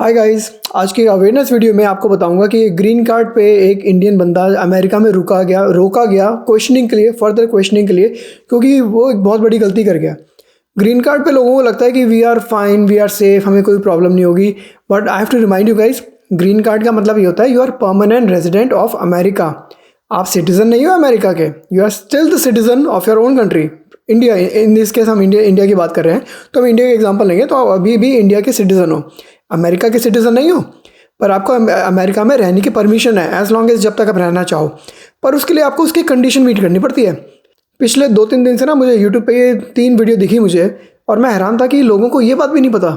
Hi guys, आज की awareness video में आपको बताऊंगा कि ग्रीन कार्ड पे एक इंडियन बंदा अमेरिका में रोका गया क्वेश्चनिंग के लिए, फर्दर क्वेश्चनिंग के लिए, क्योंकि वो एक बहुत बड़ी गलती कर गया। ग्रीन कार्ड पे लोगों को लगता है कि we are fine, we are safe, हमें कोई प्रॉब्लम नहीं होगी। But I have to remind you guys, green card का मतलब ये होता है you are permanent resident of America. आप सिटीजन नहीं हो अमेरिका के, you are still the citizen of your own country. India, in this case हम इंडिया की बात कर रहे हैं, तो हम इंडिया का एग्जांपल लेंगे। तो आप अभी भी इंडिया के सिटीजन हो, अमेरिका के सिटीजन नहीं हो, पर आपको अमेरिका में रहने की परमिशन है एज लॉन्ग एज जब तक आप रहना चाहो। पर उसके लिए आपको उसकी कंडीशन मीट करनी पड़ती है। पिछले 2-3 दिन से ना मुझे यूट्यूब पे ये 3 वीडियो दिखी मुझे, और मैं हैरान था कि लोगों को ये बात भी नहीं पता।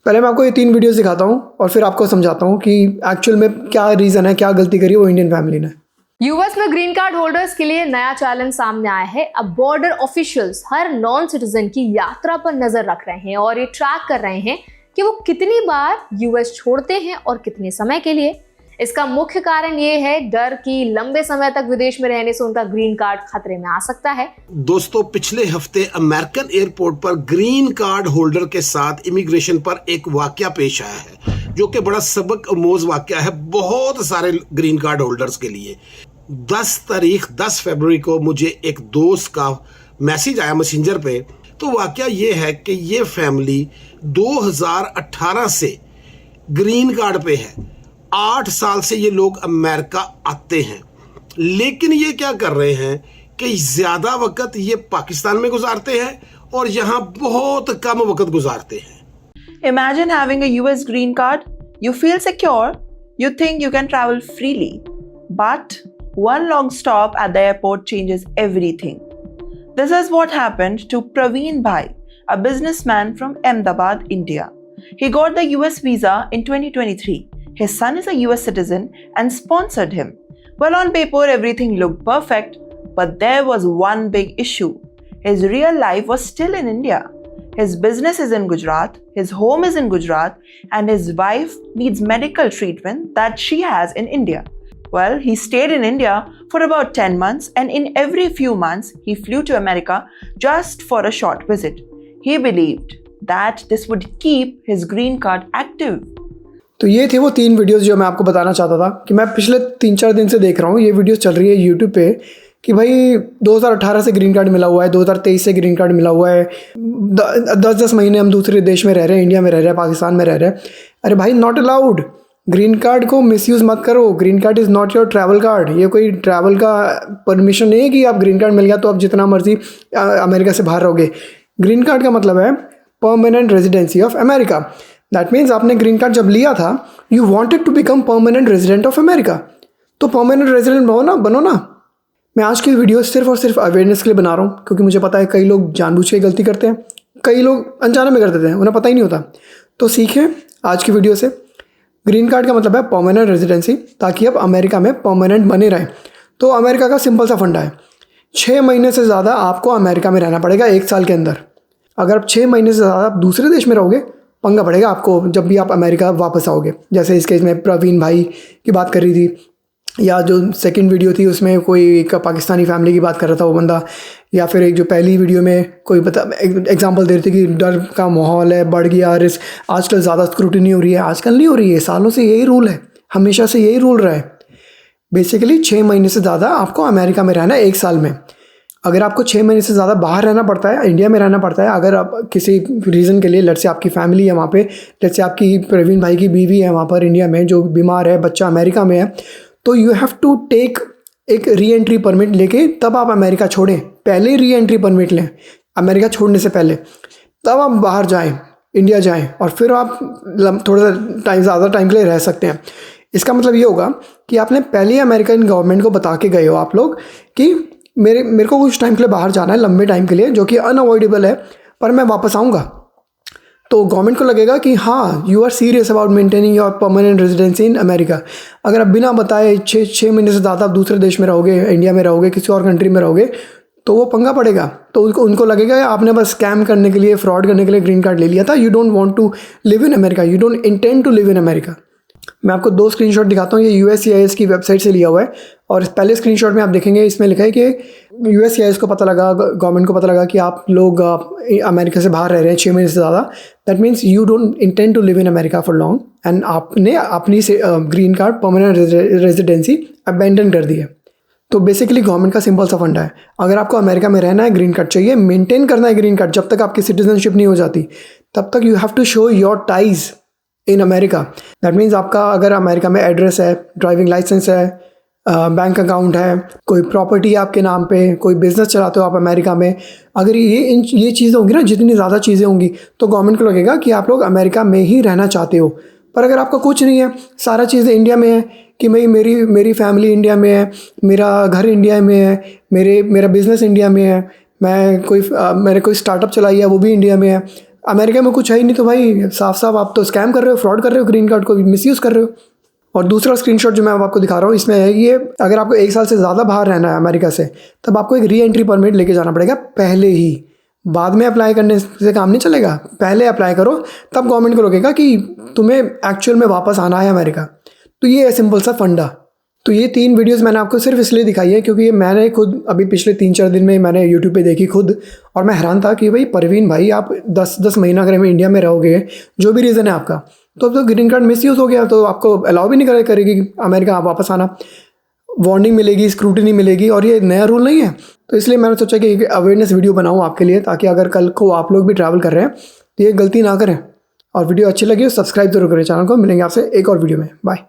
पहले मैं आपको ये 3 वीडियोस दिखाता हूँ और फिर आपको समझाता हूँ कि एक्चुअल में क्या रीज़न है, क्या गलती करी वो इंडियन फैमिली ने। यूएस में ग्रीन कार्ड होल्डर्स के लिए नया चैलेंज सामने आया है। अब बॉर्डर ऑफिशियल्स हर नॉन सिटीजन की यात्रा पर नजर रख रहे हैं और ये ट्रैक कर रहे हैं कि वो कितनी बार यूएस छोड़ते हैं और कितने समय के लिए। इसका मुख्य कारण ये है डर कि लंबे समय तक विदेश में रहने से उनका ग्रीन कार्ड खतरे में आ सकता है। दोस्तों, पिछले हफ्ते अमेरिकन एयरपोर्ट पर ग्रीन कार्ड होल्डर के साथ इमिग्रेशन पर एक वाकया पेश आया है, जो कि बड़ा सबक आमोज वाकया है बहुत सारे ग्रीन कार्ड होल्डर्स के लिए। 10 फरवरी को मुझे एक दोस्त का मैसेज आया मैसेंजर पे। तो वाकया ये है कि ये फैमिली 2018 से ग्रीन कार्ड पे है। 8 साल से ये लोग अमेरिका आते हैं, लेकिन ये क्या कर रहे हैं कि ज़्यादा वक्त ये पाकिस्तान में गुजारते हैं और यहाँ बहुत कम वक्त गुजारते हैं। Imagine having a US green card. You feel secure. You think you can travel freely. But one long stop at the airport changes everything. This is what happened to Praveen Bhai, a businessman from Ahmedabad, India. He got the US visa in 2023. His son is a US citizen and sponsored him. Well, on paper, everything looked perfect, but there was one big issue. His real life was still in India. His business is in Gujarat, his home is in Gujarat, and his wife needs medical treatment that she has in India. Well, he stayed in India for about 10 months, and in every few months, he flew to America just for a short visit. He believed that this would keep his green card active. तो ये थे वो 3 videos जो मैं आपको बताना चाहता था कि मैं पिछले 3-4 दिन से देख रहा हूँ। ये वीडियोस चल रही है यूट्यूब पे कि भाई 2018 से ग्रीन कार्ड मिला हुआ है, 2023 से ग्रीन कार्ड मिला हुआ है, 10-10 महीने हम दूसरे देश में रह रहे हैं, इंडिया में रह रहे हैं, पाकिस्तान में रह रहे हैं। अरे भाई, नॉट अलाउड। ग्रीन कार्ड को मिसयूज़ मत करो। Green card is not your travel card. ये कोई ट्रैवल का परमिशन नहीं है कि आप ग्रीन कार्ड मिल गया तो आप जितना मर्जी अमेरिका से बाहर रहोगे। ग्रीन कार्ड का मतलब है permanent residency of America. That means आपने ग्रीन कार्ड जब लिया था, you wanted to become permanent resident of America, तो परमानेंट रेजिडेंट बनो ना। मैं आज की वीडियो सिर्फ और सिर्फ अवेयरनेस के लिए बना रहा हूँ, क्योंकि मुझे पता है कई लोग जानबूझ के गलती करते हैं, कई लोग अनजाने में कर देते हैं, उन्हें पता ही नहीं होता। तो सीखें आज की वीडियो से। ग्रीन कार्ड का मतलब है परमानेंट रेजिडेंसी, ताकि आप अमेरिका में परमानेंट बने रहें। तो अमेरिका का सिंपल सा फंडा है, 6 महीने से ज़्यादा आपको अमेरिका में रहना पड़ेगा 1 साल के अंदर। अगर आप 6 महीने से ज़्यादा आप दूसरे देश में रहोगे, पंगा पड़ेगा आपको जब भी आप अमेरिका वापस आओगे। जैसे इस केस में प्रवीण भाई की बात कर रही थी, या जो सेकंड वीडियो थी उसमें कोई एक पाकिस्तानी फैमिली की बात कर रहा था वो बंदा, या फिर एक जो पहली वीडियो में कोई एग्जांपल दे रही थी कि डर का माहौल है, बढ़ गया रिस्क, आजकल ज़्यादा स्क्रूटिनी हो रही है। आजकल नहीं हो रही है, सालों से यही रूल है, हमेशा से यही रूल रहा है। बेसिकली 6 महीने से ज़्यादा आपको अमेरिका में रहना है 1 साल में। अगर आपको 6 महीने से ज़्यादा बाहर रहना पड़ता है, इंडिया में रहना पड़ता है, अगर आप किसी रीज़न के लिए, लेट्स से आपकी फैमिली है वहाँ पे, लेट्स से आपकी प्रवीण भाई की बीवी है वहाँ पर इंडिया में जो बीमार है, बच्चा अमेरिका में है, तो यू हैव टू टेक एक री एंट्री परमिट लेके तब आप अमेरिका छोड़ें। पहले री एंट्री परमिट लें अमेरिका छोड़ने से पहले, तब आप बाहर जाएं, इंडिया जाएं, और फिर आप थोड़ा टाइम, ज़्यादा टाइम के लिए रह सकते हैं। इसका मतलब ये होगा कि आपने पहले अमेरिकन गवर्नमेंट को बता के गए हो आप लोग कि मेरे को कुछ टाइम के लिए बाहर जाना है, लंबे टाइम के लिए, जो कि अनअवॉइडेबल है, पर मैं वापस आऊँगा। तो गवर्नमेंट को लगेगा कि हाँ, you are serious about maintaining your permanent residency in America. अगर आप बिना बताए 6 महीने से ज़्यादा आप दूसरे देश में रहोगे, इंडिया में रहोगे, किसी और कंट्री में रहोगे, तो वो पंगा पड़ेगा। तो उनको लगेगा आपने बस स्कैम करने के लिए, फ्रॉड करने के लिए ग्रीन कार्ड ले लिया था। You don't want to live in America, you don't intend to live in America. मैं आपको 2 स्क्रीनशॉट दिखाता हूँ। ये USCIS की वेबसाइट से लिया हुआ है और इस पहले स्क्रीनशॉट में आप देखेंगे इसमें लिखा है कि USCIS को पता लगा, गवर्नमेंट को पता लगा कि आप लोग अमेरिका से बाहर रह रहे हैं 6 महीने से ज़्यादा। That means you don't intend to live in America for long and आपने अपनी green card permanent residency abandon कर दी है। तो बेसिकली गवर्नमेंट का सिंपल सा फंडा है, अगर आपको अमेरिका में रहना है, ग्रीन कार्ड चाहिए, मेंटेन करना है ग्रीन कार्ड, जब तक आपकी सिटीजनशिप नहीं हो जाती तब तक you have to show your ties in America. That means आपका अगर अमेरिका में एड्रेस है, ड्राइविंग लाइसेंस है, बैंक अकाउंट है, कोई प्रॉपर्टी है आपके नाम पे, कोई बिजनेस चलाते हो आप अमेरिका में, अगर ये चीज़ें होंगी ना, जितनी ज़्यादा चीज़ें होंगी तो गवर्नमेंट को लगेगा कि आप लोग अमेरिका में ही रहना चाहते हो। पर अगर आपका कुछ नहीं है, सारा चीज़ें इंडिया में है कि मेरी फैमिली इंडिया में है, मेरा घर इंडिया में है, मेरा बिज़नेस इंडिया में है, मैंने कोई स्टार्टअप चलाई है वो भी इंडिया में है, अमेरिका में कुछ है ही नहीं, तो भाई साफ साफ आप तो स्कैम कर रहे हो, फ्रॉड कर रहे हो, ग्रीन कार्ड को मिसयूज़ कर रहे हो। और दूसरा स्क्रीनशॉट जो मैं अब आपको दिखा रहा हूँ इसमें है ये, अगर आपको 1 साल से ज़्यादा बाहर रहना है अमेरिका से तब आपको एक री एंट्री परमिट लेके जाना पड़ेगा पहले ही। बाद में अप्लाई करने से काम नहीं चलेगा, पहले अप्लाई करो, तब गवर्नमेंट को लगेगा कि तुम्हें एक्चुअल में वापस आना है अमेरिका। तो ये है सिंपल सा फंडा। तो ये 3 वीडियोस मैंने आपको सिर्फ इसलिए दिखाई है क्योंकि ये मैंने खुद अभी पिछले 3-4 दिन में मैंने यूट्यूब पे देखी खुद, और मैं हैरान था कि भाई परवीन भाई आप 10 महीना अगर में इंडिया में रहोगे, जो भी रीज़न है आपका, तो अब तो ग्रीन कार्ड मिसयूज़ हो गया, तो आपको अलाउ भी नहीं करेगी अमेरिका आप वापस आना, वार्निंग मिलेगी, स्क्रूटिनी मिलेगी, और ये नया रूल नहीं है। तो इसलिए मैंने सोचा कि एक अवेयरनेस वीडियो बनाऊँ आपके लिए, ताकि अगर कल को आप लोग भी ट्रैवल कर रहे हैं तो ये गलती ना करें। और वीडियो अच्छी लगी तो सब्सक्राइब जरूर करें चैनल को। मिलेंगे आपसे एक और वीडियो में, बाय।